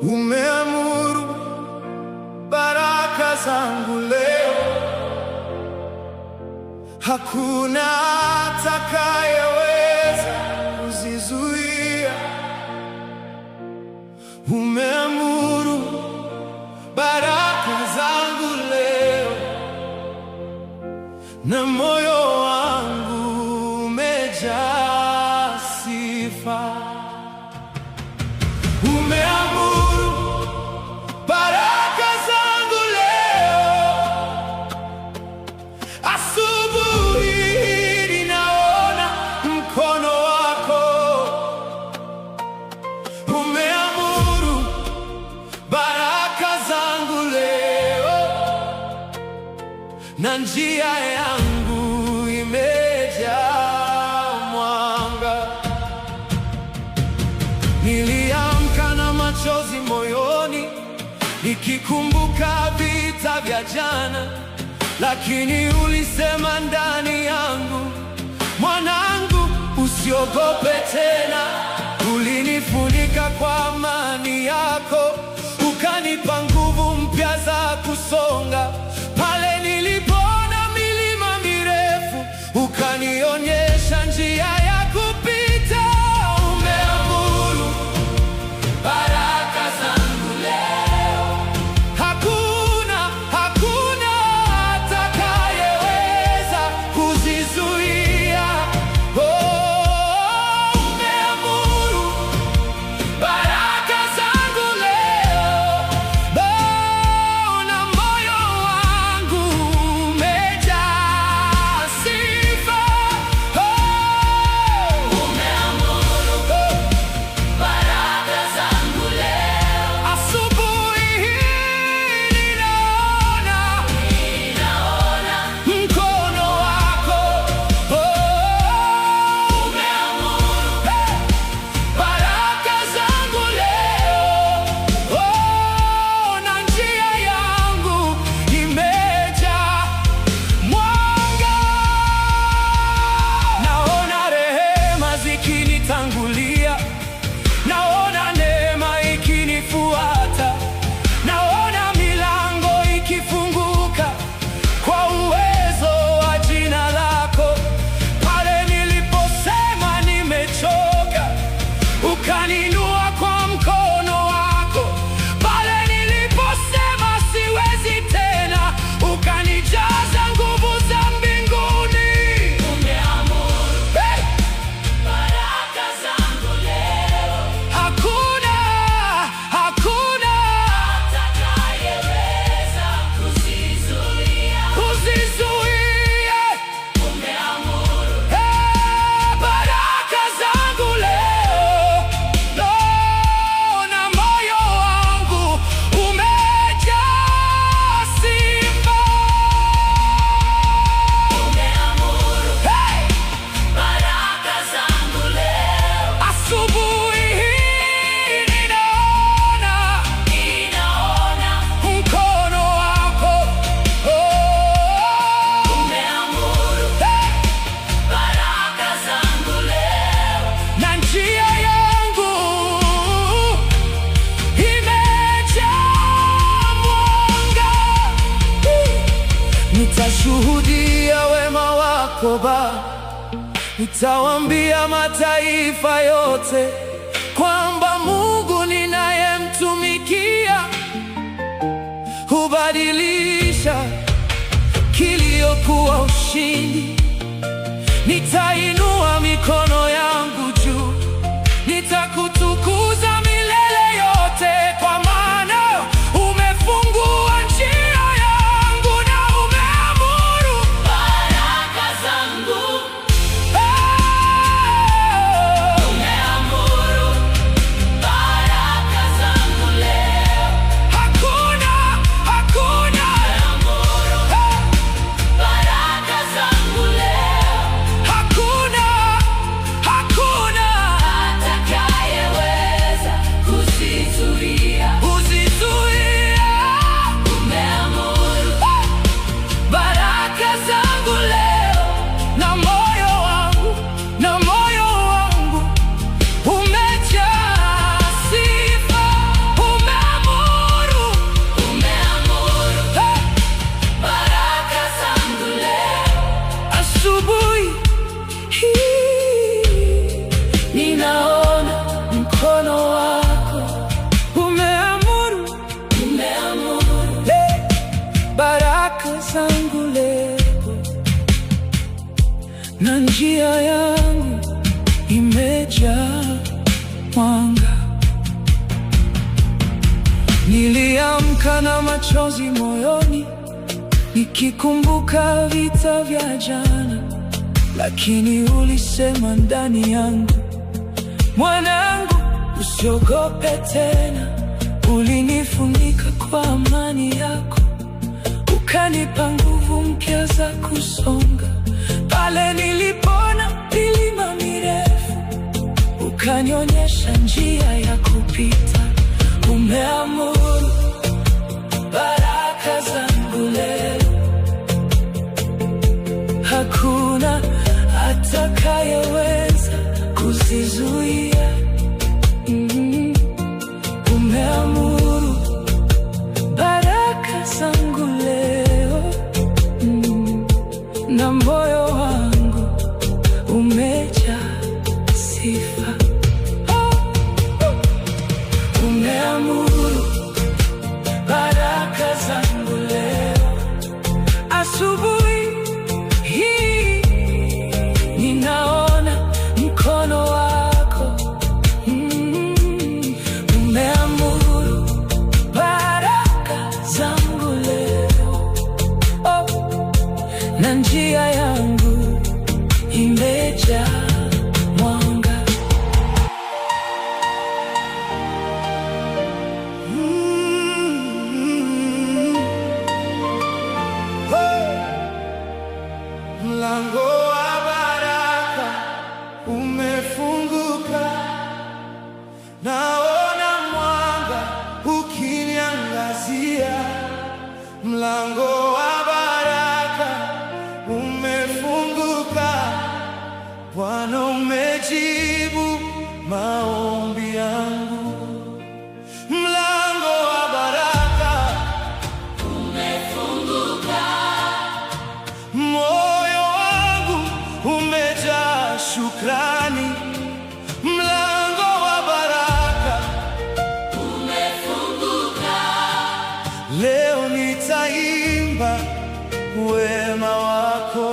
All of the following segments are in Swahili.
Umeamuru baraka zangu leo, hakuna atakayeweza kuzizuia. Umeamuru baraka zangu leo, na moyo wangu umejaa sifa. Umeamuru baraka zangu leo, asubuhi ninaona mkono wako. Umeamuru baraka zangu leo, na njia yangu imejaa mwanga. Niliamka na machozi moyoni, nikikumbuka vita vya jana, lakini ulisema ndani yangu, mwanangu, usiogope tena. Ulinifunika kwa amani yako, ukanipa nguvu mpya za kusonga. Pale nilipoona milima mirefu, ukanionyesha njia ya kupita. Umeamuru baraka zangu leo, hakuna atakayeweza kuzizuia. Umeamuru baraka zangu leo, na moyo wangu umejaa sifa. Umeamuru baraka zangu leo, asubuhi hii ninaona mkono wako. Umeamuru baraka zangu leo, na njia yangu imejaa mwanga. Naona rehema zikinitangulia, naona neema ikinifuata, naona milango ikifunguka kwa uwezo wa jina lako. Pale niliposema nimechoka, ukaninua kwa mkono wako. Pale niliposema siwezi tena, ukanijaza nguvu za mbinguni. Umeamuru baraka zangu leo, hakuna atakayeweza kuzizuia. Umeamuru baraka zangu leo, na moyo wangu umejaa sifa. Umeamuru baraka zangu leo, asubuhi hii ninaona mkono wako. Umeamuru baraka zangu leo, na njia yangu imejaa mwanga. Nitashuhudia wema wako Baba, nitawaambia mataifa yote kwamba Mungu ninayemtumikia hubadilisha kilio kuwa ushindi. Nitainua mikono yangu juu, nitakutukuza milele yote, kwa maana umefungua njia yangu na umeamuru baraka zangu. Umeamuru baraka zangu leo, hakuna baraka zangu Niliamka na machozi moyoni, nikikumbuka vita vya jana, lakini ulisema ndani yangu, mwanangu, usiogope tena. Ulinifunika kwa amani yako, ukanipa nguvu mpya za kusonga. Pale nilipona milima mirefu, ukanionyesha njia ya kupita. Umeamuru baraka zangu leo, hakuna atakayeweza kuzizuia. Umeamuru baraka zangu leo, na moyo wangu umejaa sifa. Umeamuru baraka zangu leo. Asubuhi hii ninaona mkono wako. Umeamuru baraka zangu leo. Na njia yangu imejaa mwanga. Mlango wa baraka umefunguka, naona mwanga ukiniangazia. Mlango wa baraka umefunguka, Bwana umejibu maombi yangu. Mlango wa baraka umefunguka, moyo wangu umejaa shukrani. Mlango wa baraka umefunguka, leo nitaimba wema wako.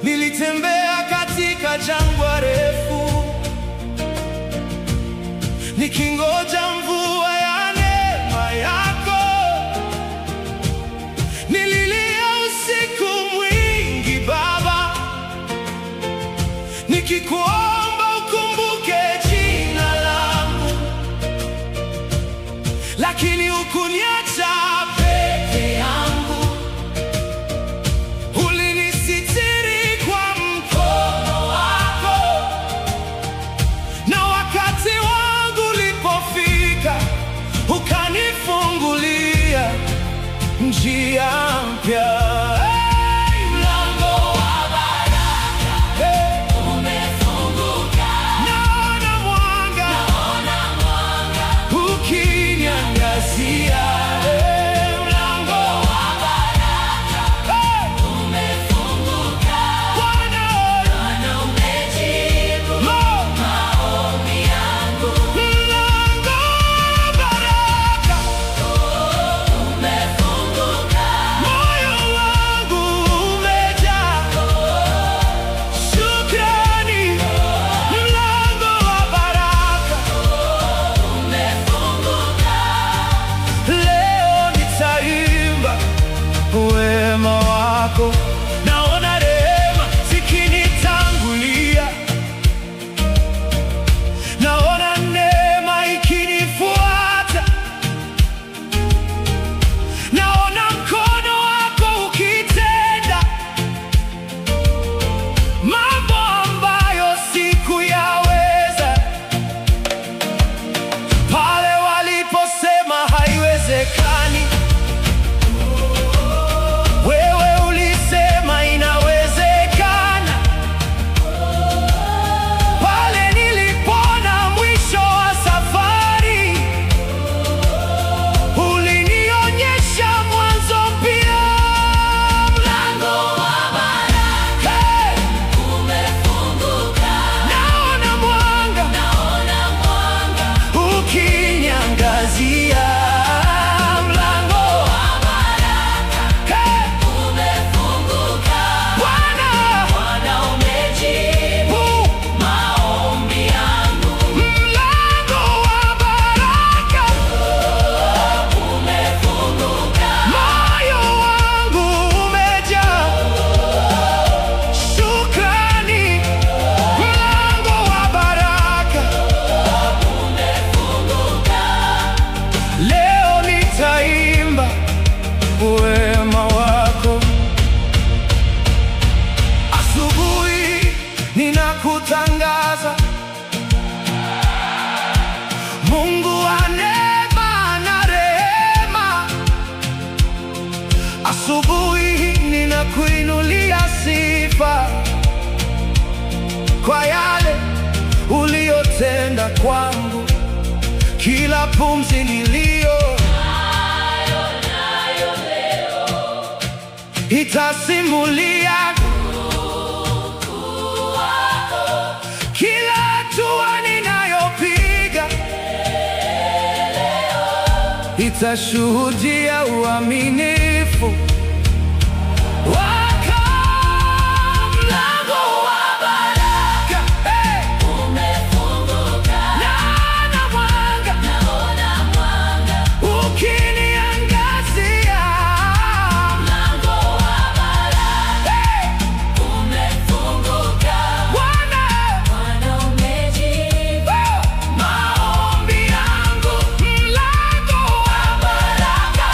Nilitembea katika jangwa refu, nikingoja mvua ya neema yako. Nililia usiku mwingi Baba, nikikuomba ukumbuke jina langu, lakini hukuniacha peke yangu. Ulinisitiri kwa mkono wako, na wakati wangu ulipofika, ukanifungulia njia mpya. Moyo Asubuhi hii ninakuinulia sifa kwa yale uliyotenda kwangu, kila pumzi niliyo nayo leo itasimulia ukuu wako, kila hatua ninayopiga itashuhudia uaminifu wako. Mlango wa baraka umefunguka, naona mwanga ukiniangazia. Mlango wa baraka umefunguka, Bwana umejibu maombi yangu. Mlango wa baraka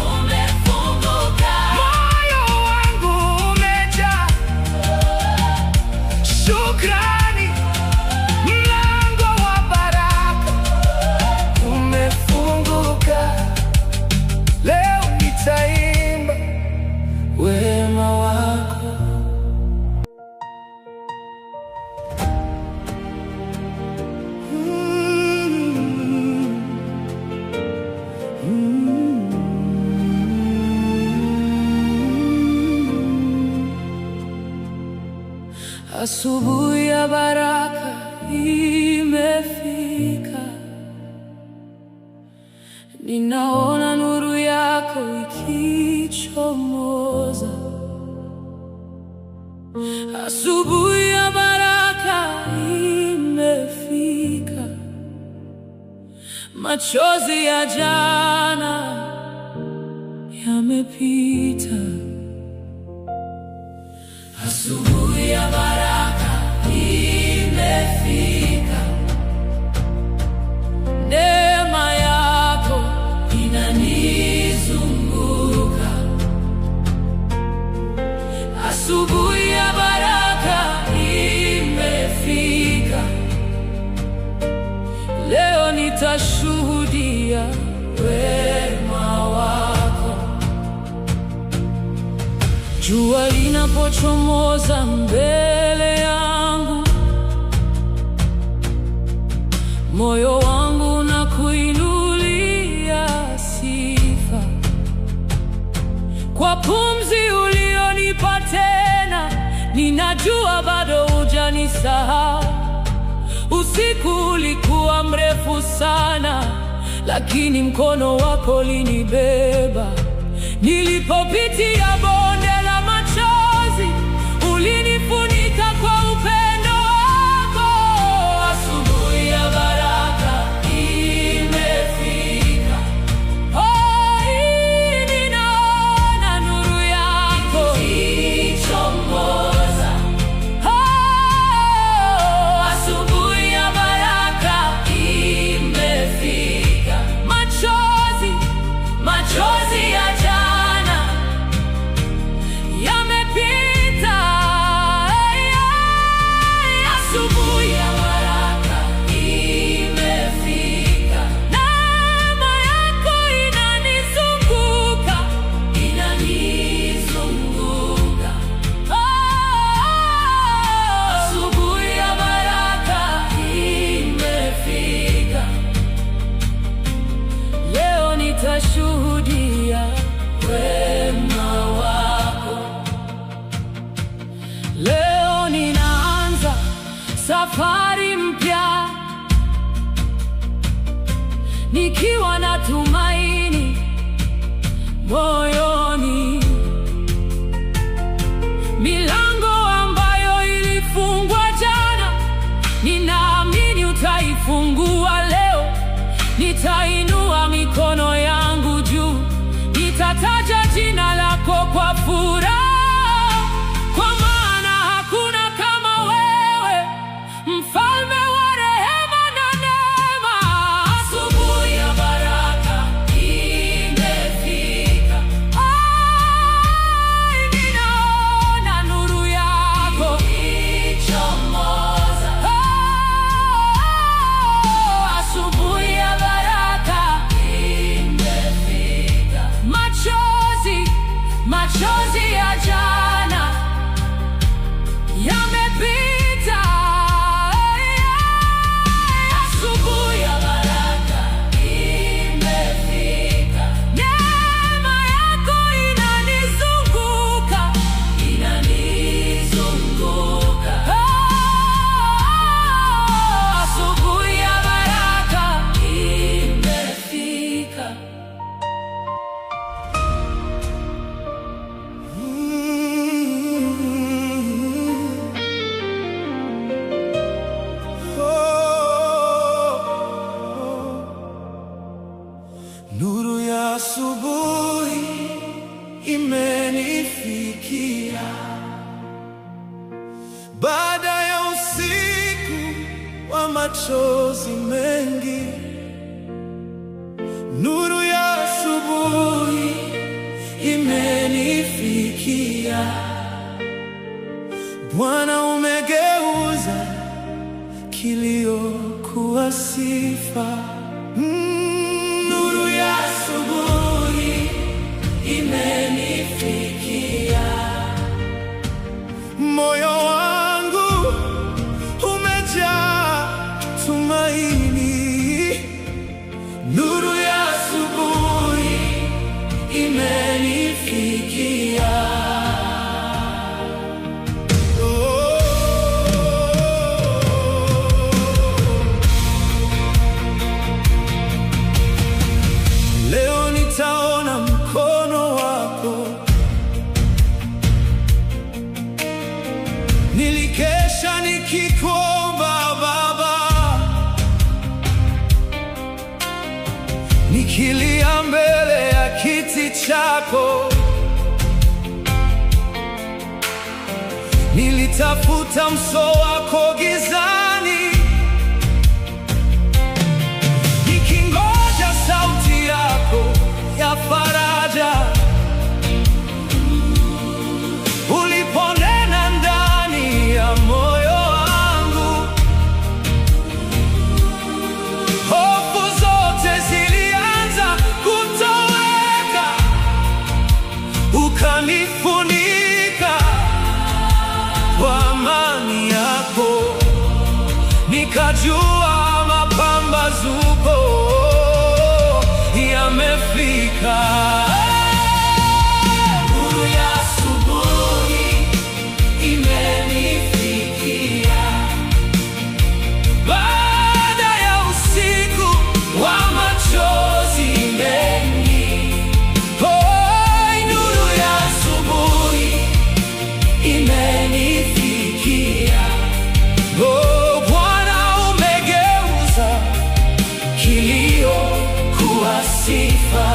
umefunguka, moyo wangu umejaa shukrani. Mlango wa baraka umefunguka, leo nitaimba wema wako. Asubuhi ya baraka imefika, ninaona nuru yako ikichomoza. Asubuhi ya baraka imefika, machozi ya jana yamepita. Asubuhi ya baraka imefika, neema yako inanizunguka. Asubuhi ya baraka imefika, leo nitashuhudia wema wako. Jua linapochomoza mbele yangu, moyo wangu unakuinulia sifa. Kwa pumzi ulionipa tena, ninajua bado hujanisahau. Usiku ulikuwa mrefu sana, lakini mkono wako ulinibeba. Nilipopitia bonde la machozi, ulinifunika kwa upendo wako. Asubuhi ya baraka imefika, ninaona nuru yako ikichomoza. Asubuhi ya baraka imefika, machozi ya jana yamepita. Asubuhi ya baraka imefika, neema yako inanizunguka. Asubuhi ya baraka imefika, leo nitashuhudia wema wako. Leo ninaanza safari mpya, nikiwa na tumaini moyoni. Milango ambayo ilifungwa jana, ninaamini utaifungua leo. Nitainua mikono yangu juu, nitataja jina lako kwa furaha, kwa maana hakuna kama wewe, mfalme wa rehema na neema. Asubuhi ya baraka imefika, ninaona nuru yako ikichomoza. Asubuhi ya baraka imefika, macho Nuru ya asubuhi imenifikia, baada ya usiku wa machozi mengi. Nuru ya asubuhi imenifikia, Bwana umegeuza kilio kuwa sifa. Nuru ya asubuhi imenifikia, moyo wangu umejaa tumaini. Nuru ya asubuhi imenifikia. Leo nitaona mkono wako. Nilikesha nikikuomba Baba, nikilia mbele ya kiti chako. Nilitafuta uso wako gizani, nikingoja sauti yako ya faraja. Uliponena ndani ya moyo wangu, hofu zote zilianza kutoweka. Ukanifunika kwa amani yako, nikajua mapambazuko yamefika. Nuru ya asubuhi imenifikia, baada ya usiku wa machozi mengi. Nuru ya asubuhi imenifikia. Bwana umegeuza kilio kuwa sifa.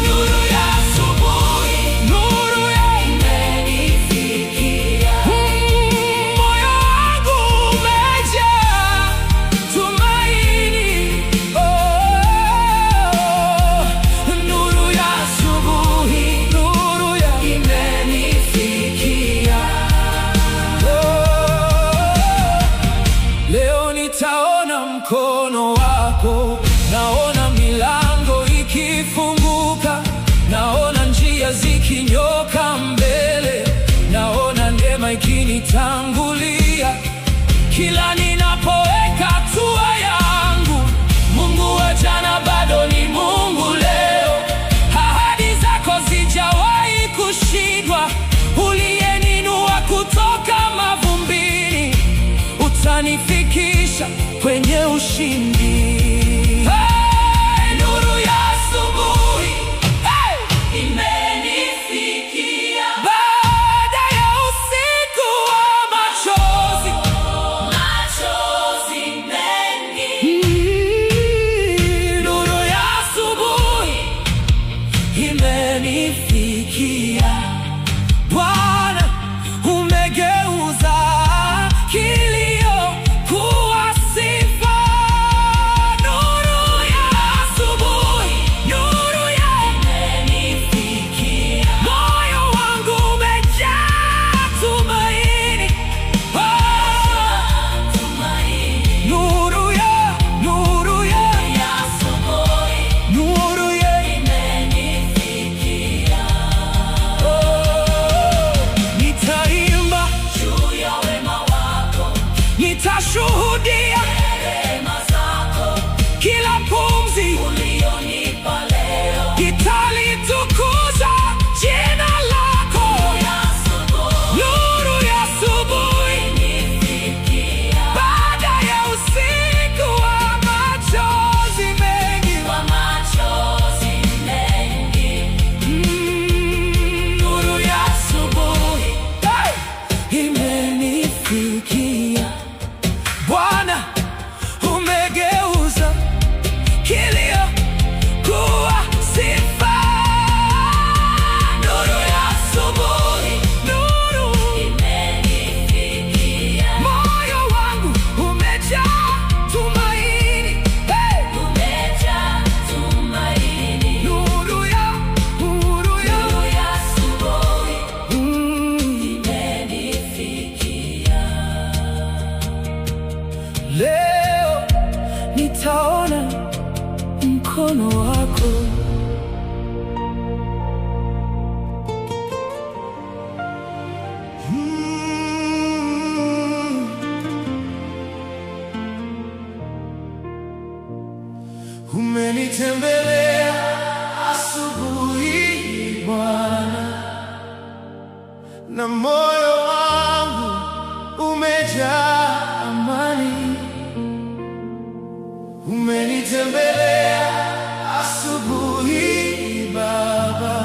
Nuru ya asubuhi, nuru imenifikia. Moyo wangu umejaa tumaini. Nuru ya asubuhi, nuru imenifikia. Leo nitaona mkono wako. Naona milango ikifunguka, naona njia zikinyoka mbele, naona neema ikinitangulia. Kila ninapoweka hatua yangu, Mungu wa jana bado ni Mungu leo. Ahadi zako zijawahi kushindwa. Uliyeninua kutoka mavumbini, utanifikisha kwenye ushindi. Nuru ya asubuhi imenifikia, baada ya usiku wa machozi mengi. Nuru ya asubuhi imenifikia, Bwana umegeuza kilio kuwa sifa. naona mkono wako. Umenitembelea asubuhi Bwana, na moyo wangu umejaa amani. Umenitembelea asubuhi Baba,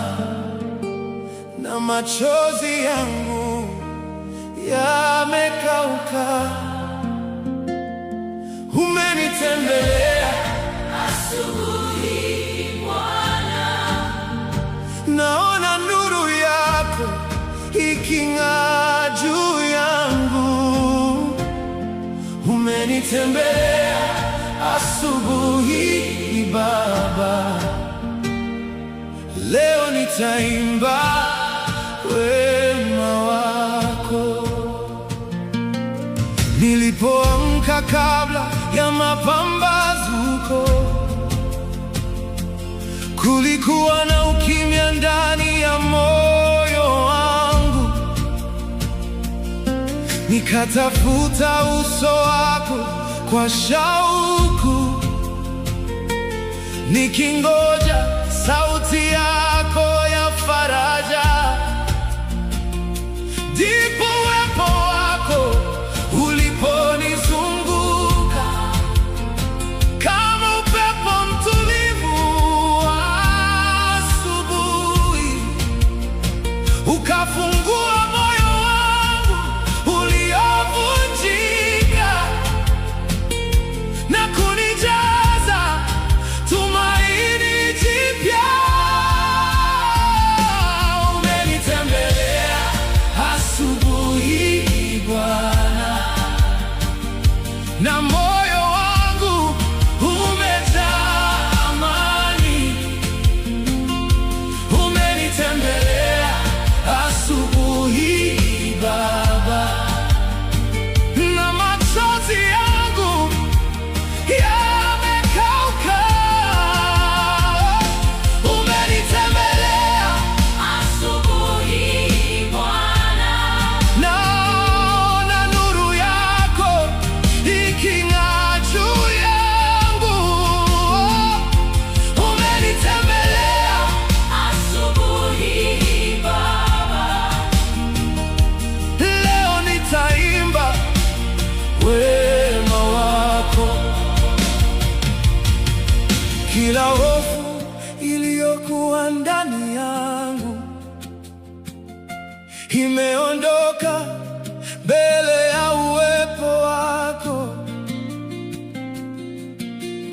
na machozi yangu yamekauka. Umenitembelea asubuhi Bwana, naona nuru yako iking'aa juu yangu. Umenitembelea asubuhi Baba, leo nitaimba wema wako. Nilipoamka kabla ya mapambazuko, kulikuwa na ukimya ndani ya moyo wangu. Nikatafuta uso wako kwa shauku, nikingoja sauti yako ya faraja. Ndipo uwepo wako uliponizunguka kama upepo mtulivu wa asubuhi, ukafungua moyo wangu uliovunjika na kunijaza tumaini jipya. Umenitembelea asubuhi Bwana, na moyo wangu umejaa amani. Umenitembelea asubuhi Baba, na machozi yangu yamekauka. Umenitembelea asubuhi Bwana, naona nuru yako iking'aa juu yangu. Umenitembelea asubuhi Baba, leo nitaimba wema wako. Kila hofu iliyokuwa ndani yangu imeondoka mbele ya uwepo wako.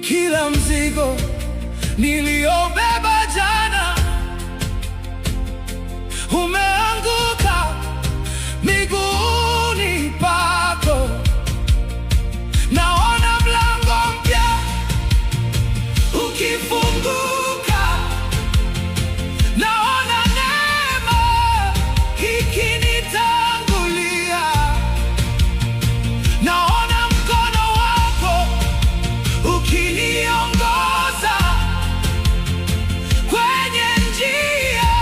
Kila mzigo niliobeba jana umeanguka miguuni pako. Naona mlango mpya ukifunguka, naona neema ikinitangulia, naona mkono wako ukiniongoza kwenye njia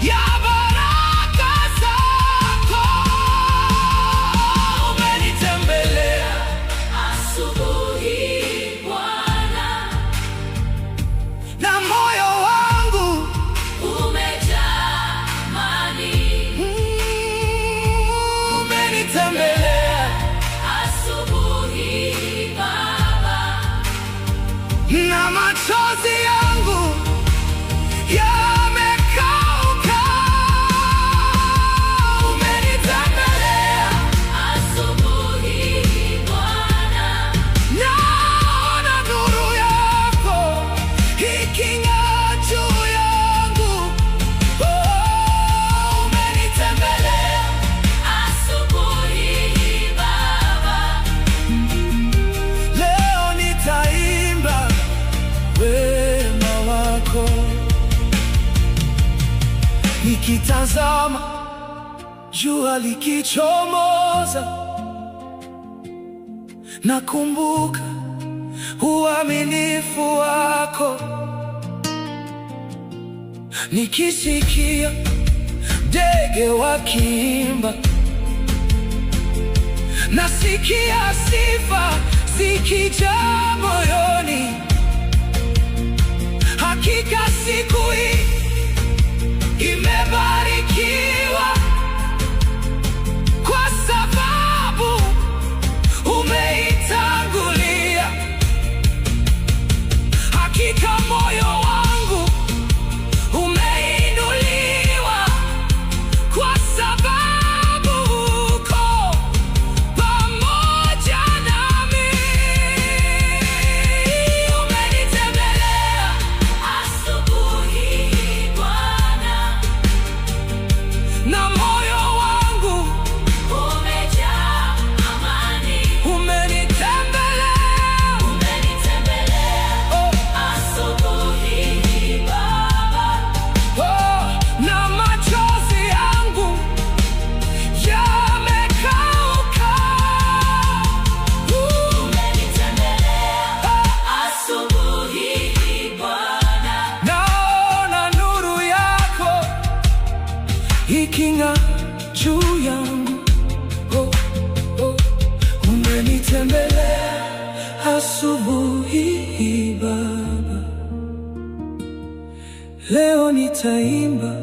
ya baraka zako. Umenitembelea asubuhi Bwana, na moyo wangu umejaa amani. Umenitembelea asubuhi Baba, na machozi yangu yamekauka. Umenitembelea asubuhi Bwana, naona nuru yako iking'aa juu yangu. Umenitembelea asubuhi Baba, leo nitaimba wema wako. Nikitazama jua likichomoza, nakumbuka uaminifu wako. Nikisikia ndege wakiimba, nasikia sifa zikijaa moyoni. Hakika siku hii imebarikiwa, kwa sababu umeitangulia. Hakika moyo wangu umeinuliwa, kwa sababu uko pamoja nami. Umenitembelea asubuhi Bwana, na moyo wangu umejaa amani. Umenitembelea asubuhi Baba, na machozi yangu yamekauka. Umenitembelea asubuhi Bwana, naona nuru yako iking'aa juu yangu. Umenitembelea asubuhi Baba, leo nitaimba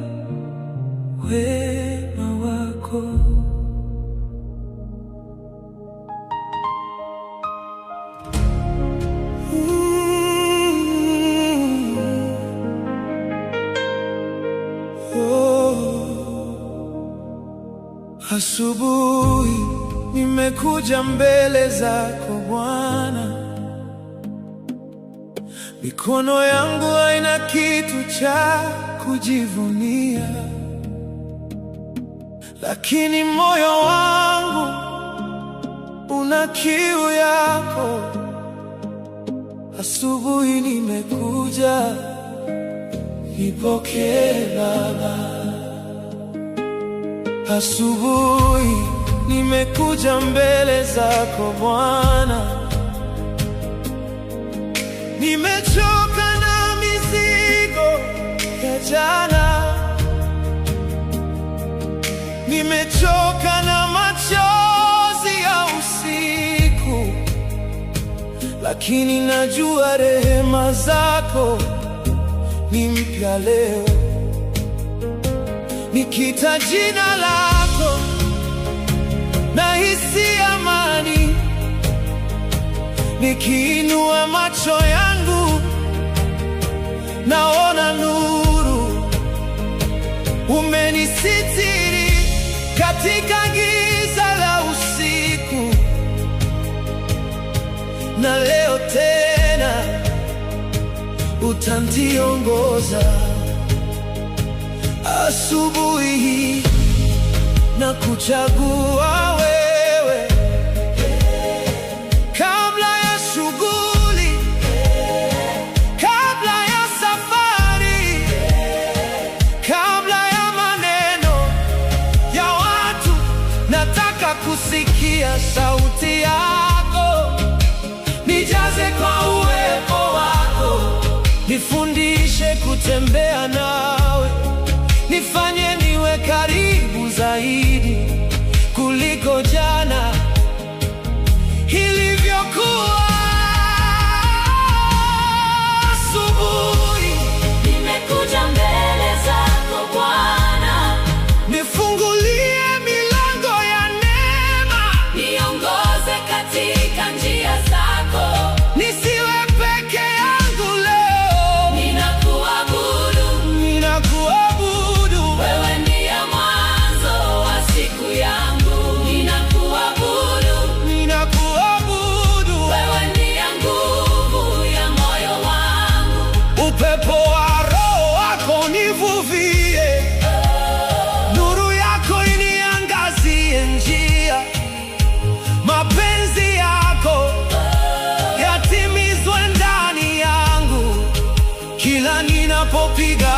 wema wako. Asubuhi nimekuja mbele zako Bwana, mikono yangu haina kitu cha kujivunia, lakini moyo wangu una kiu yako. Asubuhi nimekuja, nipokee Baba. Asubuhi nimekuja mbele zako Bwana, nimechoka na mizigo ya jana, nimechoka na machozi ya usiku, lakini najua rehema zako ni mpya leo. Nikita jina lako nahisi amani, nikiinua macho yangu naona nuru. Umenisitiri katika giza la usiku, na leo tena utaniongoza. Asubuhi hii na kuchagua wewe, kabla ya shughuli, kabla ya safari, kabla ya maneno ya watu. Nataka kusikia sauti yako, nijaze kwa uwepo wako, nifundishe kutembea nawe, nifanye niwe karibu zaidi kuliko jana ilivyokuwa. Asubuhi nimekuja mbele zako Bwana, nifungulie milango ya neema, niongoze katika njia zako, nisiwe peke yangu leo. Ninakuabudu, ninakuabudu, wewe ndiye mwanzo wa siku yangu. Ninakuabudu, ninakuabudu, wewe ndiye nguvu ya moyo wangu. Upepo wa Roho wako nivuvie, nuru yako iniangazie njia, mapenzi yako yatimizwe ndani yangu, kila ninapopiga